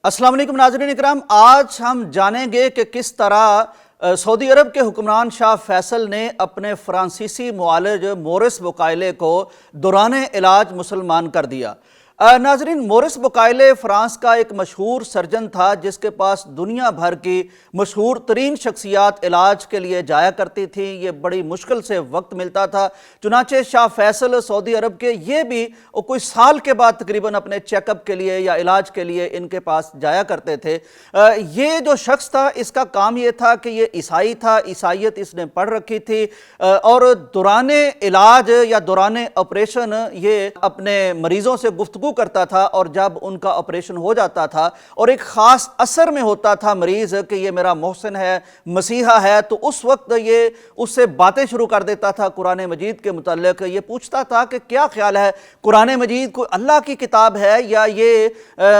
अस्सलाम वालेकुम नाज़रीन इकराम, आज हम जानेंगे कि किस तरह सऊदी अरब के हुक्मरान शाह फैसल ने अपने फ्रांसीसी मुआलिज मोरिस बुकायले को दौरान इलाज मुसलमान कर दिया। नाज़रीन, मोरिस बुकायले फ़्रांस का एक मशहूर सर्जन था जिसके पास दुनिया भर की मशहूर तरीन शख्सियात इलाज के लिए जाया करती थी। ये बड़ी मुश्किल से वक्त मिलता था। चुनाचे शाह फैसल सऊदी अरब के ये भी कोई साल के बाद तकरीबन अपने चेकअप के लिए या इलाज के लिए इनके पास जाया करते थे। ये जो शख्स था इसका काम ये था कि ये ईसाई था, ईसाइयत इसने पढ़ रखी थी और दौरान इलाज या दौरान ऑपरेशन ये अपने मरीज़ों से गुफ्तगू करता था और जब उनका ऑपरेशन हो जाता था और एक ख़ास असर में होता था मरीज़ कि ये मेरा मोहसिन है, मसीहा है, तो उस वक्त ये उससे बातें शुरू कर देता था कुरान मजीद के मुतल्लिक़। ये पूछता था कि क्या ख्याल है, कुरान मजीद कोई अल्लाह की किताब है या ये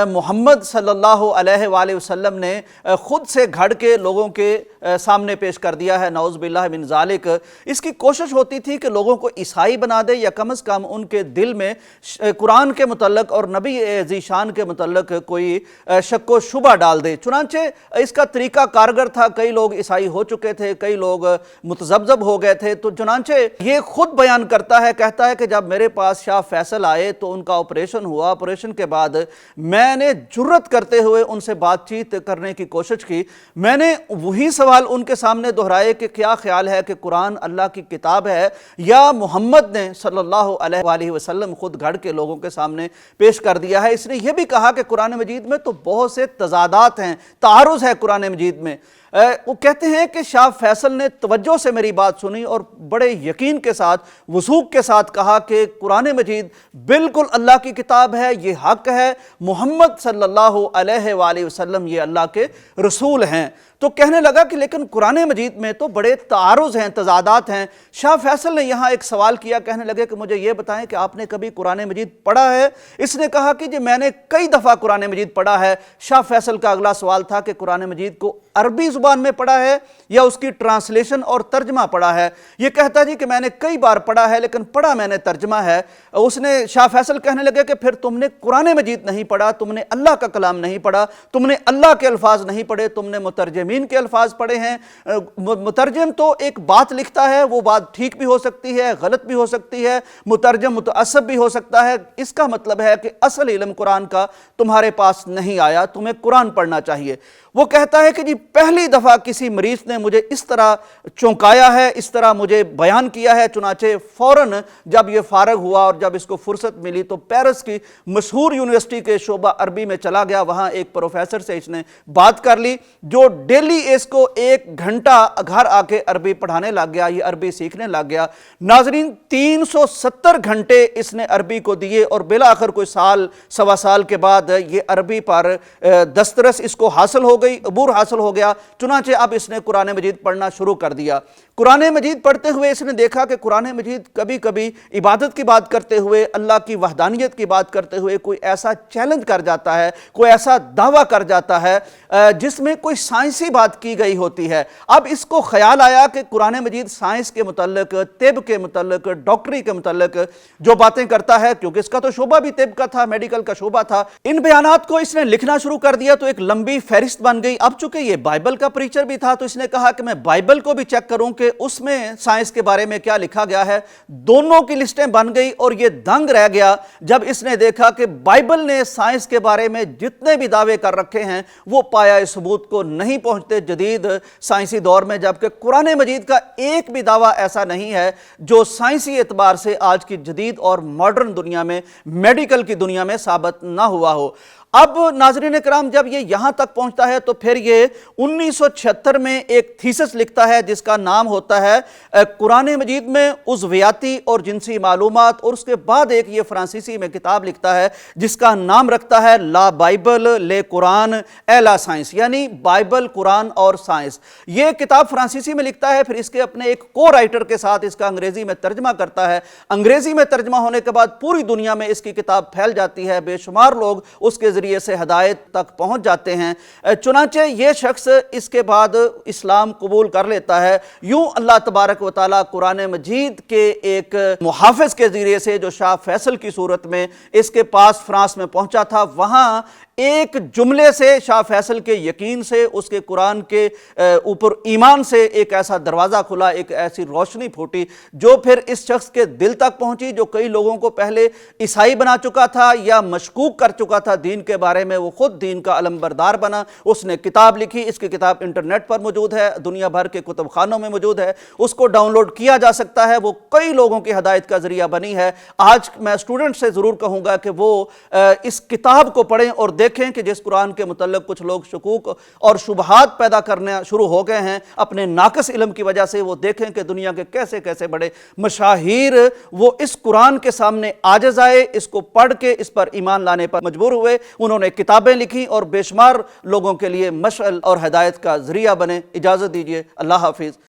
मोहम्मद सल्लल्लाहु अलैहि वसल्लम ने ख़ुद से घड़ के लोगों के सामने पेश कर दिया है, नऊज़ बिल्लाह मिन ज़ालिक। इसकी कोशिश होती थी कि लोगों को ईसाई बना दे या कम से कम उनके दिल में कुरान के मुतल्लिक़ और नबी ज़ीशान के मुतल्लिक़ कोई शक व शुबा डाल दे। चुनांचे इसका तरीका कारगर था। कई लोग ईसाई हो चुके थे, कई लोग मुतज़ब्ज़ब हो गए थे। तो चुनांचे ये खुद बयान करता है, कहता है कि जब मेरे पास शाह फैसल आए तो उनका ऑपरेशन हुआ। ऑपरेशन के बाद मैंने जुर्रत करते हुए उनसे बातचीत करने की कोशिश की। मैंने वही सवाल उनके सामने दोहराए कि क्या ख्याल है कि कुरान अल्लाह की किताब है या मोहम्मद ने सल्लल्लाहु अलैहि वसल्लम खुद घड़ के लोगों के सामने पेश कर दिया है। इसने यह भी कहा कि कुरान मजीद में तो बहुत से तजादात हैं, तारुज़ है कुरान मजीद में। वो कहते हैं कि शाह फैसल ने तवज्जो से मेरी बात सुनी और बड़े यकीन के साथ, वसूक के साथ कहा कि कुरान मजीद बिल्कुल अल्लाह की किताब है, ये हक है, मोहम्मद सल्लल्लाहु अलैहि वसल्लम ये अल्लाह के रसूल हैं। तो कहने लगा कि लेकिन कुरान मजीद में तो बड़े तारुज़ हैं, तजादात हैं। शाह फैसल ने यहाँ एक सवाल किया, कहने लगे कि मुझे ये बताएं कि आपने कभी कुरान मजीद पढ़ा है? इसने कहा कि जी मैंने कई दफ़ा कुरान मजीद पढ़ा है। शाह फैसल का अगला सवाल था कि कुरान मजीद को अरबी ज़ुबान में पढ़ा है या उसकी ट्रांसलेशन और तर्जमा पढ़ा है? ये कहता जी कि मैंने कई बार पढ़ा है लेकिन पढ़ा मैंने तर्जमा है। उसने शाह फैसल कहने लगे कि फिर तुमने कुरान मजीद नहीं पढ़ा, तुमने अल्लाह का कलाम नहीं पढ़ा, तुमने अल्लाह के अल्फाज नहीं पढ़े, तुमने मुतरजमीन के अल्फाज पढ़े हैं। मुतरजम तो एक बात लिखता है, वो बात ठीक भी हो सकती है, गलत भी हो सकती है, मुतरजम मुतअस्सब भी हो सकता है। इसका मतलब है कि असल इल्म कुरान का तुम्हारे पास नहीं आया, तुम्हें कुरान पढ़ना चाहिए। वो कहता है कि जी पहली दफ़ा किसी मरीज़ ने मुझे इस तरह चौंकाया है, इस तरह मुझे बयान किया है। चुनाचे फ़ौरन जब ये फ़ारग हुआ और जब इसको फुर्सत मिली तो पेरिस की मशहूर यूनिवर्सिटी के शोबा अरबी में चला गया। वहाँ एक प्रोफेसर से इसने बात कर ली जो डेली इसको 1 घंटा घर आके अरबी पढ़ाने लग गया, ये अरबी सीखने लग गया। नाजरीन, 370 घंटे इसने अरबी को दिए और बिला आखिर कोई साल सवा साल के बाद ये अरबी पर दस्तरस इसको हासिल हो गई, अबूर हासिल हो गया। चुनाचे अब इसने कुरान मजीद पढ़ना शुरू कर दिया। कुरान मजीद पढ़ते हुए इसने देखा कि कुरान मजीद कभी कभी इबादत की बात करते हुए, अल्लाह की वहदानियत की बात करते हुए कोई ऐसा चैलेंज कर जाता है, कोई ऐसा दावा कर जाता है जिसमें कोई साइंसी बात की गई होती है। अब इसको ख्याल आया कि कुरान मजीद साइंस के मुतल्लिक, तिब के मुतल्लिक, डॉक्टरी के मुतल्लिक जो बातें करता है, क्योंकि इसका तो शोबा भी तिब का था, मेडिकल का शोबा था। इन बयानात को इसने लिखना शुरू कर दिया तो एक लंबी फहरिस्त बन गई। अब चूंकि ये बाइबल का प्रीचर भी था तो इसने कहा कि मैं बाइबल को भी चेक करूं कि उसमें साइंस के बारे में क्या लिखा गया है। दोनों की लिस्टें बन गई और ये दंग रह गया जब इसने देखा कि बाइबल ने साइंस के बारे में जितने भी दावे कर रखे हैं वो पाया सबूत को नहीं पहुंचते जदीद साइंसी दौर में, जबकि कुरान मजीद का एक भी दावा ऐसा नहीं है जो साइंसी एतबार से आज की जदीद और मॉडर्न दुनिया में, मेडिकल की दुनिया में साबित ना हुआ हो। अब नाज़रीन कराम, जब ये यहाँ तक पहुँचता है तो फिर ये 1976 में एक थीसिस लिखता है जिसका नाम होता है कुरान मजीद में उज़वियाती और जिनसी मालूमात, और उसके बाद एक ये फ्रांसीसी में किताब लिखता है जिसका नाम रखता है ला बाइबल ले कुरान ए ला साइंस, यानी बाइबल, कुरान और साइंस। ये किताब फ्रांसीसी में लिखता है, फिर इसके अपने एक को राइटर के साथ इसका अंग्रेज़ी में तर्जमा करता है। अंग्रेज़ी में तर्जमा होने के बाद पूरी दुनिया में इसकी किताब फैल जाती है, बेशुमार लोग उसके जरिए से हिदायत तक पहुंच जाते हैं। चुनाचे ये शख्स इसके बाद इस्लाम कबूल कर लेता है। यूं अल्लाह तबारक व तआला कुरान मजीद के एक मुहाफिज के जरिए से जो शाह फैसल की सूरत में इसके पास फ्रांस में पहुंचा था, वहां ایک جملے سے شاہ فیصل کے یقین سے، اس کے قرآن کے اوپر ایمان سے ایک ایسا دروازہ کھلا، ایک ایسی روشنی پھوٹی جو پھر اس شخص کے دل تک پہنچی، جو کئی لوگوں کو پہلے عیسائی بنا چکا تھا یا مشکوک کر چکا تھا دین کے بارے میں، وہ خود دین کا علمبردار بنا۔ اس نے کتاب لکھی، اس کی کتاب انٹرنیٹ پر موجود ہے، دنیا بھر کے کتب خانوں میں موجود ہے، اس کو ڈاؤن لوڈ کیا جا سکتا ہے، وہ کئی لوگوں کی ہدایت کا ذریعہ بنی ہے۔ آج میں اسٹوڈنٹ سے ضرور کہوں گا کہ وہ اس کتاب کو پڑھیں اور دیکھیں کہ جس قرآن کے متعلق کچھ لوگ شکوک اور شبہات پیدا کرنا شروع ہو گئے ہیں اپنے ناقص علم کی وجہ سے، وہ دیکھیں کہ دنیا کے کیسے کیسے بڑے مشاہیر وہ اس قرآن کے سامنے عاجز آئے، اس کو پڑھ کے اس پر ایمان لانے پر مجبور ہوئے، انہوں نے کتابیں لکھی اور بے شمار لوگوں کے لیے مشعل اور ہدایت کا ذریعہ بنے۔ اجازت دیجیے، اللہ حافظ۔